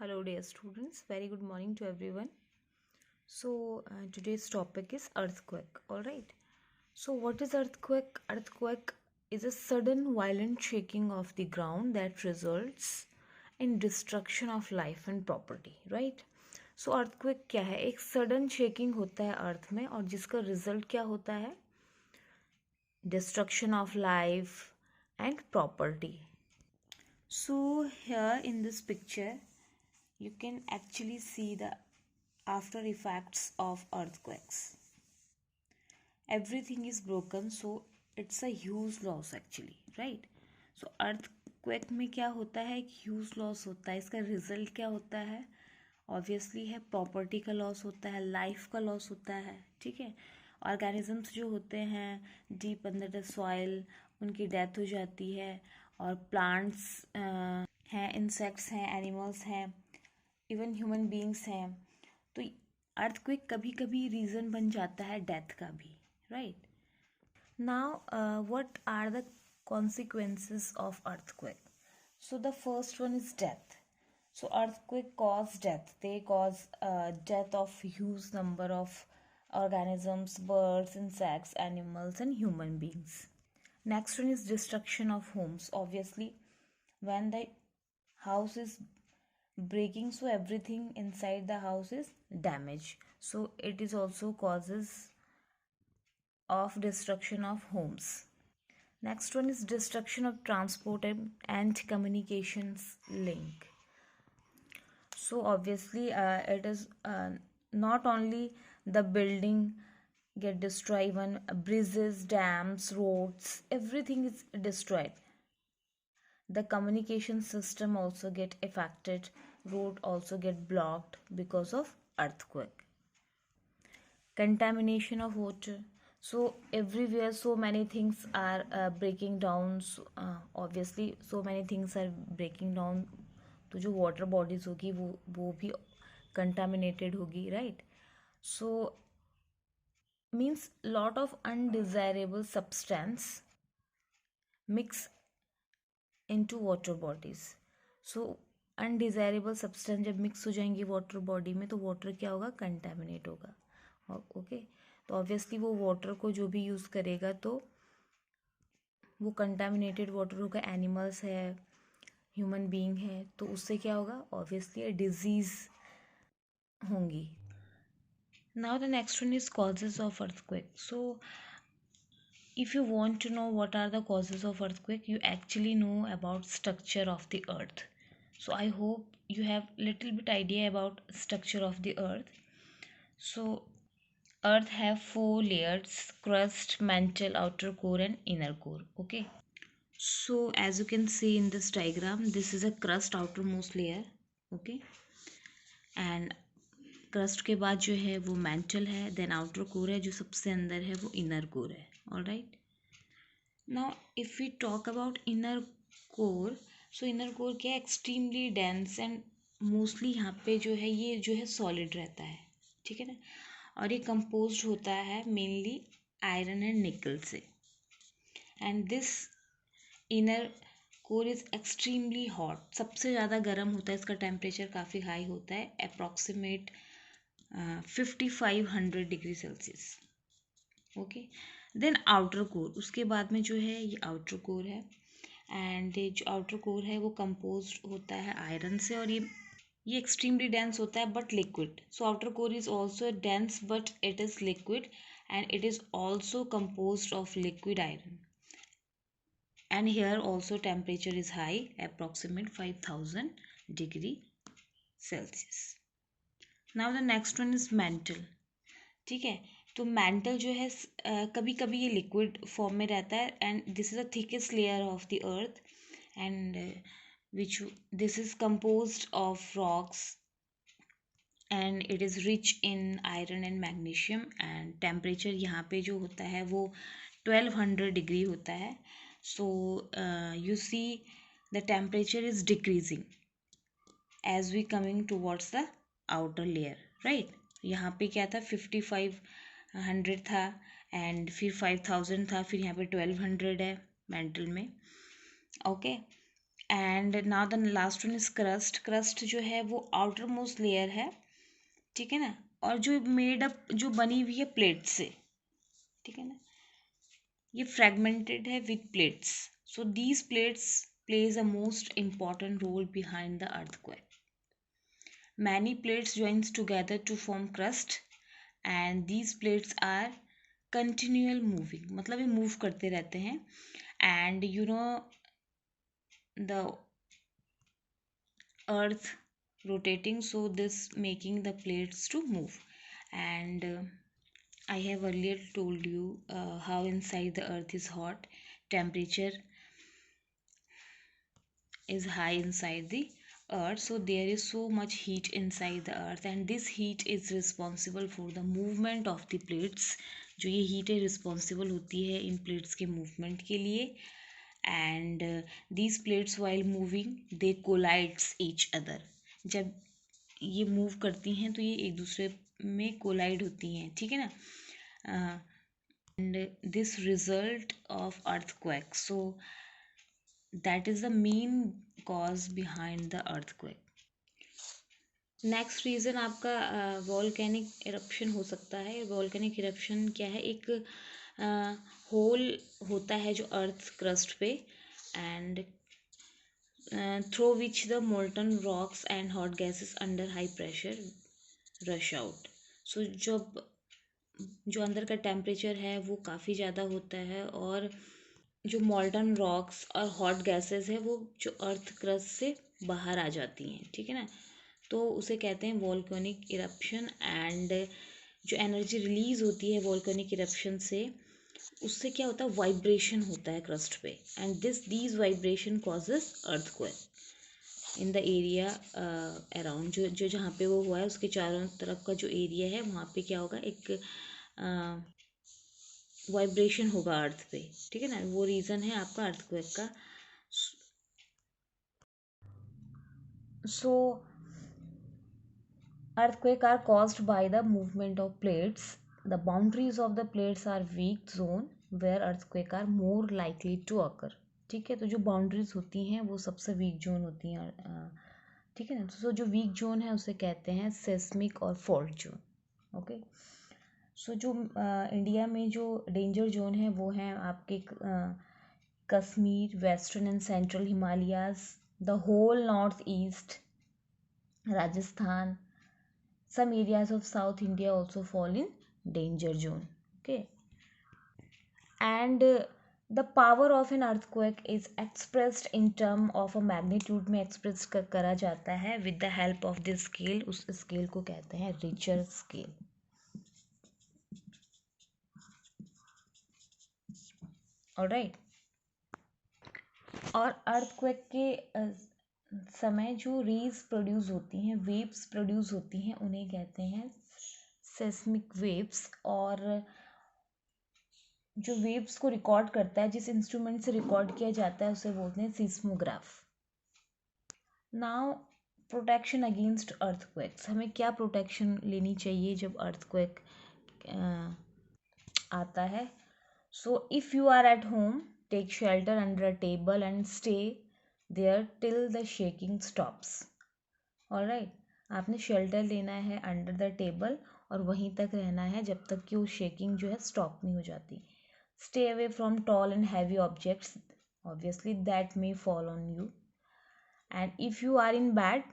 Hello, dear students. Very good morning to everyone. Today's topic is earthquake. All right. So, what is earthquake? Earthquake is a sudden violent shaking of the ground that results in destruction of life and property. Right. So earthquake क्या है? एक sudden shaking होता है अर्थ में और जिसका result क्या होता है? Destruction of life and property. So here in this picture you can actually see the after effects of earthquakes. Everything is broken, so it's a huge loss actually, right? So earthquake में क्या होता है? एक huge loss होता है. इसका result क्या होता है? Obviously है property का loss होता है, life का loss होता है, ठीक है. Organisms जो होते हैं deep under the soil उनकी death हो जाती है और plants हैं, insects हैं, animals हैं, इवन ह्यूमन बींग्स हैं. तो अर्थक्वेक कभी कभी रीज़न बन जाता है डेथ का भी, right. Now what are the consequences of earthquake? So the first one is death. So earthquake cause death. They cause death of huge number of organisms, birds, insects, animals and human beings. Next one is destruction of homes. Obviously when the house is breaking, so everything inside the house is damaged, so it is also causes of destruction of homes. Next one is destruction of transport and communications link. So obviously it is not only the building get destroyed, even bridges, dams, roads, everything is destroyed. The communication system also get affected, road also get blocked because of earthquake. Contamination of water. So everywhere so many things are breaking down. So, obviously so many things are breaking down, तो जो water bodies होगी वो भी contaminated होगी, right? So means lot of undesirable substance mix into water bodies. So undesirable substance जब mix हो जाएंगे water body में तो वाटर क्या होगा? कंटेमिनेट होगा. ओके, तो ऑब्वियसली वो वाटर को जो भी यूज़ करेगा तो वो कंटेमिनेटेड वाटर होगा. एनिमल्स है, ह्यूमन बीइंग है, तो उससे क्या होगा? ऑब्वियसली डिजीज़ होंगी. Now the next one is causes of earthquake. So if you want to know what are the causes of earthquake, you actually know about structure of the earth. So I hope you have little bit idea about structure of the earth. So earth have 4 layers: crust, mantle, outer core and inner core. Okay, so as you can see in this diagram, this is a crust, outermost layer. Okay, and crust के बाद जो है वो mantle है, then outer core है, जो सबसे अंदर है वो inner core है. All right. Now if we talk about inner core, so inner core क्या है? एक्सट्रीमली डेंस एंड मोस्टली यहाँ पे जो है ये जो है सॉलिड रहता है, ठीक है ना. और ये कंपोज होता है मेनली आयरन एंड निकल से. And this inner core is extremely hot. सबसे ज़्यादा गर्म होता है, इसका टेम्परेचर काफ़ी हाई होता है, approximate 5500 degree Celsius. Okay, then outer core. उसके बाद में जो है ये आउटर कोर है. एंड जो आउटर कोर है वो कंपोज होता है आयरन से और ये एक्सट्रीमली डेंस होता है but liquid. So outer core is also dense but it is liquid and it is also compose of liquid iron. And here also temperature is high, approximate 5000 degree Celsius. Now the next one is mantle. ठीक है, तो mental जो है कभी कभी ये liquid form में रहता है and this is the thickest layer of the earth and which this is composed of rocks and it is rich in iron and magnesium. And temperature यहाँ पे जो होता है वो 1200 डिग्री होता है. So you see the temperature is decreasing as we coming towards the outer layer, right. यहाँ पे क्या था? 5500 था एंड फिर 5000 था, फिर यहाँ पे 1200 है मेंटल में. Okay, and now the last one is crust. Crust जो है वो आउटर मोस्ट लेयर है, ठीक है ना, और जो मेड अप, जो बनी हुई है प्लेट से, ठीक है ना, ये फ्रेगमेंटेड है with plates. So these plates plays a most important role behind the earthquake. Many plates joins together to form crust and these plates are continual moving, मतलब ये मूव करते रहते हैं. And you know the earth rotating, so this making the plates to move. And I have earlier told you how inside the earth is hot, temperature is high inside the earth, so there is so much heat inside the earth and this heat is responsible for the movement of the plates. जो ये heat है responsible होती है इन plates के movement के लिए. And these plates while moving they collides each other. जब ये मूव करती हैं तो ये एक दूसरे में कोलाइड होती हैं, ठीक है ना. And this result of earthquake, so that is the main cause behind the earthquake. Next reason आपका वॉल्केनिक इरप्शन हो सकता है. वॉल्केनिक इरप्शन क्या है, एक होल होता है जो अर्थ क्रस्ट पे and through which the molten rocks and hot gases under high pressure rush out. So जब जो अंदर का टेम्परेचर है वो काफ़ी ज़्यादा होता है और जो मॉल्टन रॉक्स और हॉट गैसेस है वो जो अर्थ क्रस्ट से बाहर आ जाती हैं, ठीक है ना, तो उसे कहते हैं वॉल्केनिक इरप्शन. एंड जो एनर्जी रिलीज होती है वॉल्केनिक इरप्शन से, उससे क्या होता है, वाइब्रेशन होता है क्रस्ट पे and these vibration causes earthquake in the area around. जो जहाँ पे वो हुआ है उसके चारों तरफ का जो एरिया है वहाँ पे क्या होगा, एक वाइब्रेशन होगा अर्थ पे, ठीक है ना. वो रीज़न है आपका अर्थक्वेक का. सो earthquake are caused by the movement of plates. The boundaries of the plates are weak zone where earthquake are more likely to occur. ठीक है, तो जो बाउंड्रीज होती हैं वो सबसे वीक जोन होती हैं, ठीक है ना. तो जो वीक जोन है उसे कहते हैं सेस्मिक और फॉल्ट जोन. ओके, सो जो इंडिया में जो डेंजर जोन है वो है आपके Kashmir, western and central Himalayas, the whole north east, Rajasthan. Some areas of South India also fall in danger zone. Okay, and the power of an earthquake is expressed in term of a magnitude में express करा जाता है with the help of this scale. उस scale को कहते हैं Richter scale. Alright. और earthquake के समय जो रेज प्रोड्यूस होती हैं, वेव्स प्रोड्यूस होती हैं, उन्हें कहते हैं सेस्मिक वेव्स. और जो वेव्स को रिकॉर्ड करता है, जिस इंस्ट्रूमेंट से रिकॉर्ड किया जाता है उसे बोलते हैं seismograph. Now protection against earthquakes. हमें क्या प्रोटेक्शन लेनी चाहिए जब अर्थक्वेक आता है. So if you are at home, take shelter under a table and stay there till the shaking stops. Alright, आपने शेल्टर लेना है अंडर द टेबल और वहीं तक रहना है जब तक कि वो शेकिंग जो है स्टॉप नहीं हो जाती. Stay away from tall and heavy objects, obviously, that may fall on you. And if you are in bed,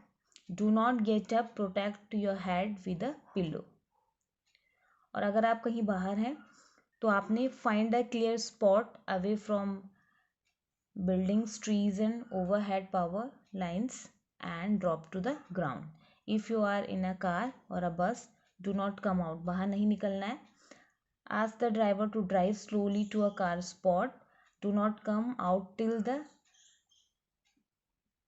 do not get up, protect your head with a pillow. और अगर आप कहीं बाहर हैं तो आपने find a clear spot away from buildings, trees and overhead power lines and drop to the ground. If you are in a car or a bus, do not come out. बाहर नहीं निकलना है. Ask the driver to drive slowly to a car spot. Do not come out till the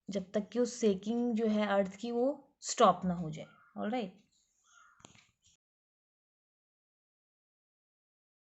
जब तक कि उस सेकिंग जो है अर्थ की वो स्टॉप ना हो जाए. ऑलराइट,